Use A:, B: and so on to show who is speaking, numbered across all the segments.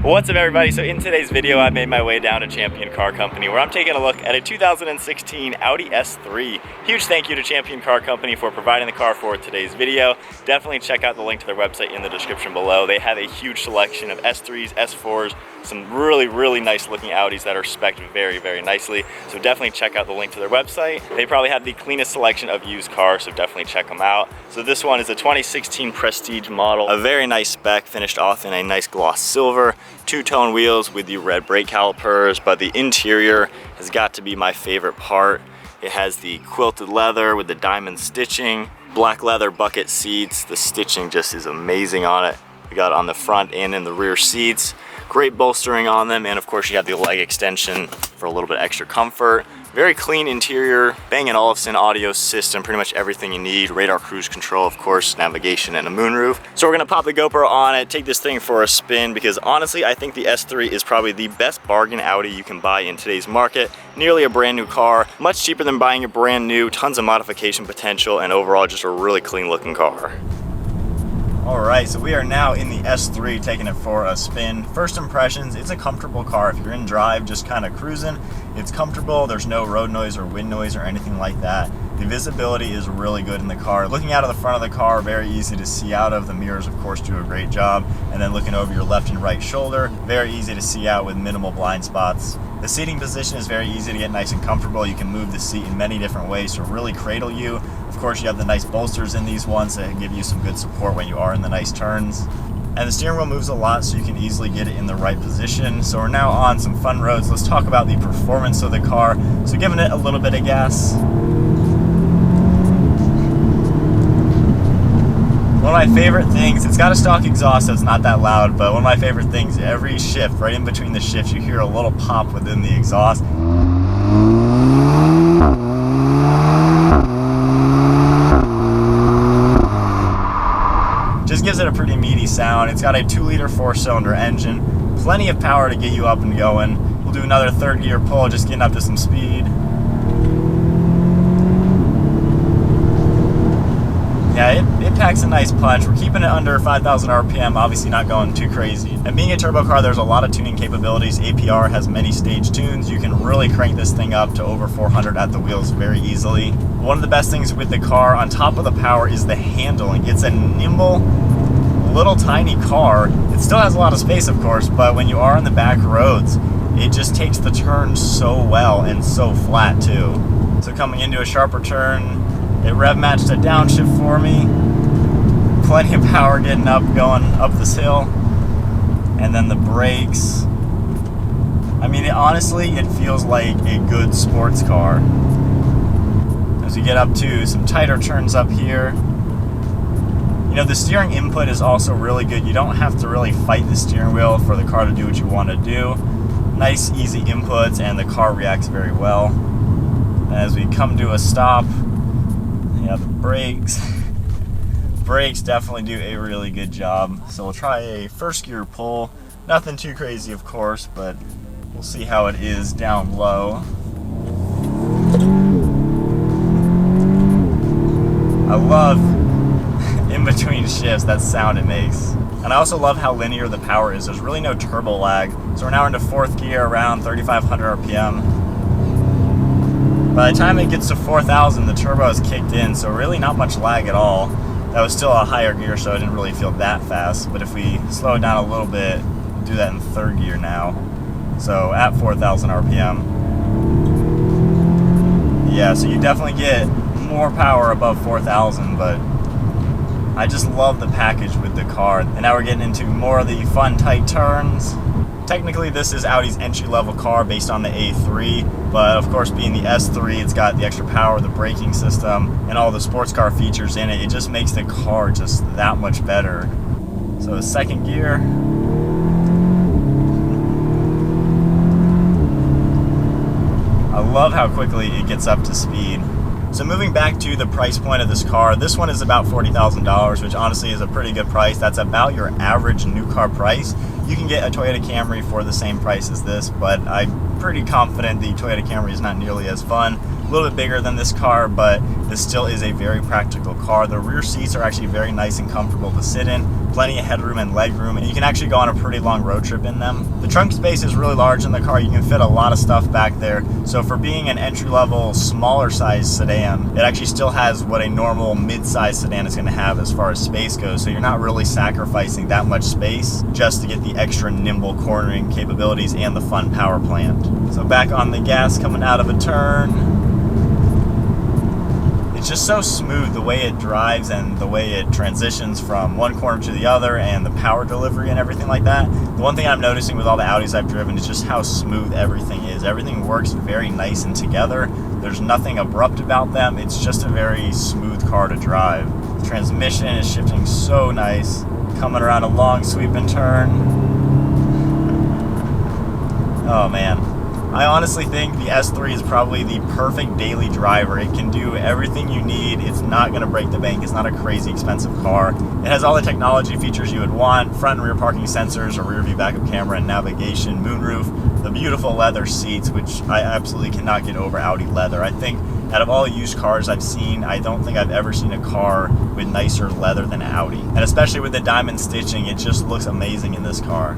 A: What's up everybody? So in today's video I made my way down to Champion Car Company where I'm taking a look at a 2016 Audi S3. Huge thank you to Champion Car Company for providing the car for today's video. Definitely check out the link to their website in the description below. They have a huge selection of S3s, S4s, some really nice looking Audis that are spec'd very nicely. So definitely check out the link to their website. They probably have the cleanest selection of used cars, so definitely check them out. So this one is a 2016 Prestige model, a very nice spec, finished off in a nice gloss silver. Two-tone wheels with the red brake calipers, but the interior has got to be my favorite part. It has the quilted leather with the diamond stitching, black leather bucket seats. The stitching just is amazing on it. We got it on the front and in the rear seats. Great bolstering on them, and of course you have the leg extension for a little bit extra comfort. Very clean interior, Bang & Olufsen audio system, pretty much everything you need. Radar cruise control, of course, navigation, and a moonroof. So we're gonna pop the GoPro on it, take this thing for a spin, because honestly, I think the S3 is probably the best bargain Audi you can buy in today's market. Nearly a brand new car, much cheaper than buying a brand new, tons of modification potential, and overall just a really clean looking car. Alright, so we are now in the S3 taking it for a spin. First impressions, it's a comfortable car. If you're in drive, just kind of cruising, it's comfortable. There's no road noise or wind noise or anything like that. The visibility is really good in the car. Looking out of the front of the car, very easy to see out of. The mirrors, of course, do a great job. And then looking over your left and right shoulder, very easy to see out with minimal blind spots. The seating position is very easy to get nice and comfortable. You can move the seat in many different ways to really cradle you. Of course, you have the nice bolsters in these ones that give you some good support when you are in the nice turns. And the steering wheel moves a lot, so you can easily get it in the right position. So we're now on some fun roads. Let's talk about the performance of the car. So giving it a little bit of gas. One of my favorite things, it's got a stock exhaust so it's not that loud, but one of my favorite things, every shift, right in between the shifts, you hear a little pop within the exhaust. Just gives it a pretty meaty sound. It's got a 2-liter 4-cylinder engine, plenty of power to get you up and going. We'll do another third gear pull, just getting up to some speed. Yeah, it packs a nice punch. We're keeping it under 5,000 RPM, obviously not going too crazy. And being a turbo car, there's a lot of tuning capabilities. APR has many stage tunes. You can really crank this thing up to over 400 at the wheels very easily. One of the best things with the car, on top of the power, is the handling. It's a nimble, little tiny car. It still has a lot of space, of course, but when you are on the back roads, it just takes the turns so well and so flat too. So coming into a sharper turn, it rev matched a downshift for me. Plenty of power getting up, going up this hill. And then the brakes. I mean, honestly, it feels like a good sports car. As we get up to some tighter turns up here. You know, the steering input is also really good. You don't have to really fight the steering wheel for the car to do what you want to do. Nice, easy inputs, and the car reacts very well. As we come to a stop, yeah, the brakes definitely do a really good job. So we'll try a first gear pull. Nothing too crazy, of course, but we'll see how it is down low. I love in between shifts, that sound it makes. And I also love how linear the power is. There's really no turbo lag. So we're now into 4th gear around 3,500 RPM. By the time it gets to 4,000, the turbo is kicked in, so really not much lag at all. That was still a higher gear, so I didn't really feel that fast. But if we slow it down a little bit, we'll do that in 3rd gear now. So at 4,000 RPM. Yeah, so you definitely get more power above 4,000, but I just love the package with the car. And now we're getting into more of the fun, tight turns. Technically, this is Audi's entry-level car based on the A3, but of course, being the S3, it's got the extra power, the braking system, and all the sports car features in it. It just makes the car just that much better. So the 2nd gear. I love how quickly it gets up to speed. So moving back to the price point of this car, this one is about $40,000, which honestly is a pretty good price. That's about your average new car price. You can get a Toyota Camry for the same price as this, but I'm pretty confident the Toyota Camry is not nearly as fun. A little bit bigger than this car, but this still is a very practical car. The rear seats are actually very nice and comfortable to sit in. Plenty of headroom and legroom, and you can actually go on a pretty long road trip in them. The trunk space is really large in the car. You can fit a lot of stuff back there. So for being an entry-level, smaller size sedan, it actually still has what a normal mid-size sedan is going to have as far as space goes. So you're not really sacrificing that much space just to get the extra nimble cornering capabilities and the fun power plant. So back on the gas coming out of a turn. It's just so smooth the way it drives and the way it transitions from one corner to the other, and the power delivery and everything like that. The one thing I'm noticing with all the Audis I've driven is just how smooth everything is. Everything works very nice and together. There's nothing abrupt about them. It's just a very smooth car to drive. The transmission is shifting so nice. Coming around a long sweep and turn. Oh man. I honestly think the S3 is probably the perfect daily driver. It can do everything you need. It's not going to break the bank. It's not a crazy expensive car. It has all the technology features you would want: front and rear parking sensors, a rear view backup camera, and navigation, moonroof, the beautiful leather seats, which I absolutely cannot get over Audi leather. I think out of all used cars I've seen, I don't think I've ever seen a car with nicer leather than Audi. And especially with the diamond stitching, it just looks amazing in this car.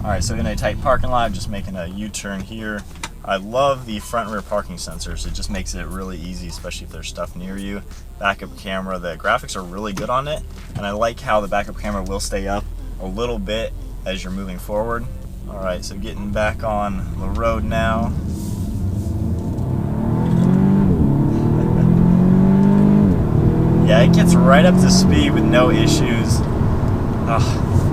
A: Alright, so in a tight parking lot, just making a U-turn here. I love the front and rear parking sensors. It just makes it really easy, especially if there's stuff near you. Backup camera, the graphics are really good on it, and I like how the backup camera will stay up a little bit as you're moving forward. Alright, so getting back on the road now. Yeah, it gets right up to speed with no issues.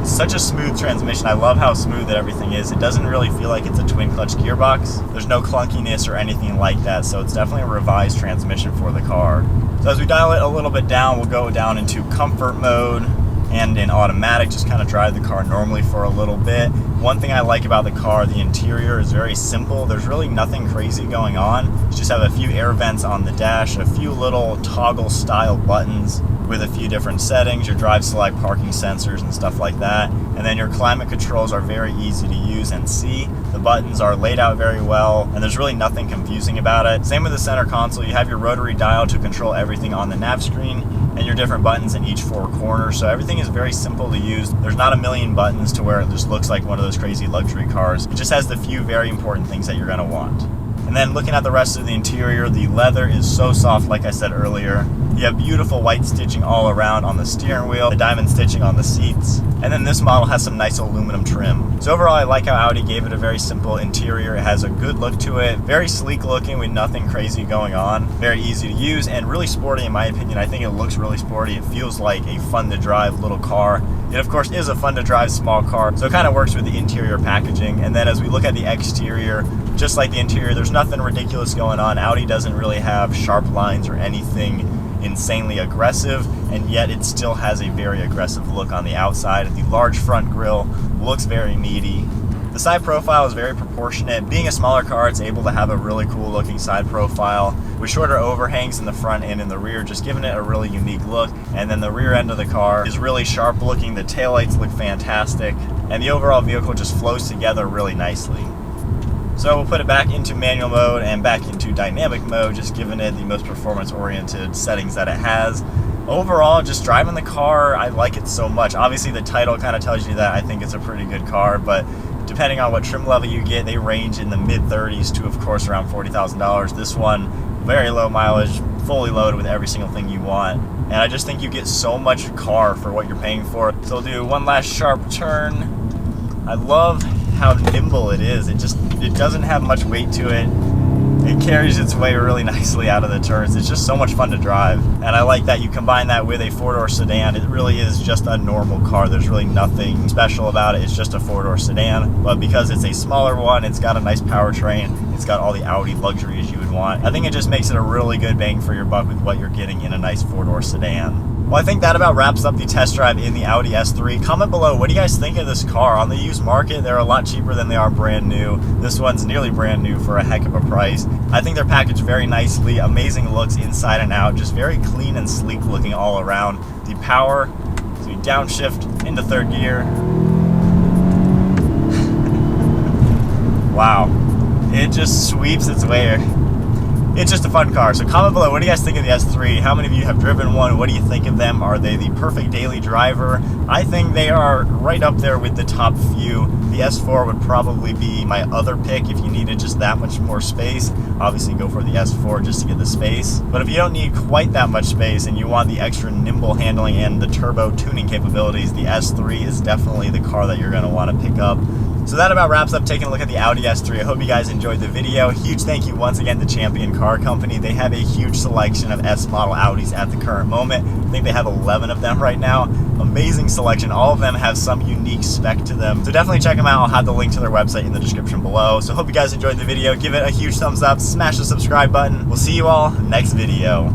A: Such a smooth transmission. I love how smooth that everything is. It doesn't really feel like it's a twin clutch gearbox. There's no clunkiness or anything like that, so it's definitely a revised transmission for the car. So as we dial it a little bit down, we'll go down into comfort mode and in automatic, just kind of drive the car normally for a little bit. One thing I like about the car, the interior is very simple. There's really nothing crazy going on. You just have a few air vents on the dash, a few little toggle style buttons with a few different settings, your drive select, parking sensors and stuff like that. And then your climate controls are very easy to use and see. The buttons are laid out very well, and there's really nothing confusing about it. Same with the center console. You have your rotary dial to control everything on the nav screen, and your different buttons in each four corners. So everything is very simple to use. There's not a million buttons to where it just looks like one of those crazy luxury cars. It just has the few very important things that you're going to want. And then looking at the rest of the interior, the leather is so soft, like I said earlier. You have beautiful white stitching all around on the steering wheel, the diamond stitching on the seats, and then this model has some nice aluminum trim. So overall, I like how Audi gave it a very simple interior. It has a good look to it, very sleek looking with nothing crazy going on, very easy to use, and really sporty in my opinion. I think it looks really sporty. It feels like a fun to drive little car. It of course is a fun to drive small car, so it kind of works with the interior packaging. And then as we look at the exterior, just like the interior, there's nothing ridiculous going on. Audi doesn't really have sharp lines or anything insanely aggressive, and yet it still has a very aggressive look on the outside. The large front grille looks very meaty. The side profile is very proportionate. Being a smaller car, it's able to have a really cool looking side profile with shorter overhangs in the front and in the rear, just giving it a really unique look. And then the rear end of the car is really sharp looking. The taillights look fantastic, and the overall vehicle just flows together really nicely. So we'll put it back into manual mode and back into dynamic mode, just giving it the most performance-oriented settings that it has. Overall, just driving the car, I like it so much. Obviously, the title kind of tells you that I think it's a pretty good car, but depending on what trim level you get, they range in the mid-30s to, of course, around $40,000. This one, very low mileage, fully loaded with every single thing you want. And I just think you get so much car for what you're paying for. So we'll do one last sharp turn. I love how nimble it is. It doesn't have much weight to it. It carries its way really nicely out of the turns. It's just so much fun to drive. And I like that you combine that with a four-door sedan. It really is just a normal car. There's really nothing special about it. It's just a four-door sedan. But because it's a smaller one, it's got a nice powertrain. It's got all the Audi luxuries you would want. I think it just makes it a really good bang for your buck with what you're getting in a nice four-door sedan. Well, I think that about wraps up the test drive in the Audi S3. Comment below, what do you guys think of this car? On the used market, they're a lot cheaper than they are brand new. This one's nearly brand new for a heck of a price. I think they're packaged very nicely, amazing looks inside and out, just very clean and sleek looking all around. The power, so you downshift into third gear. Wow, it just sweeps its way it's just a fun car. So comment below, what do you guys think of the S3? How many of you have driven one? What do you think of them? Are they the perfect daily driver? I think they are right up there with the top few. The S4 would probably be my other pick if you needed just that much more space. Obviously go for the S4 just to get the space. But if you don't need quite that much space and you want the extra nimble handling and the turbo tuning capabilities, the S3 is definitely the car that you're going to want to pick up. So that about wraps up taking a look at the Audi S3. I hope you guys enjoyed the video. Huge thank you once again to Champion Car Company. They have a huge selection of S model Audis at the current moment. I think they have 11 of them right now. Amazing selection. All of them have some unique spec to them. So definitely check them out. I'll have the link to their website in the description below. So hope you guys enjoyed the video. Give it a huge thumbs up. Smash the subscribe button. We'll see you all next video.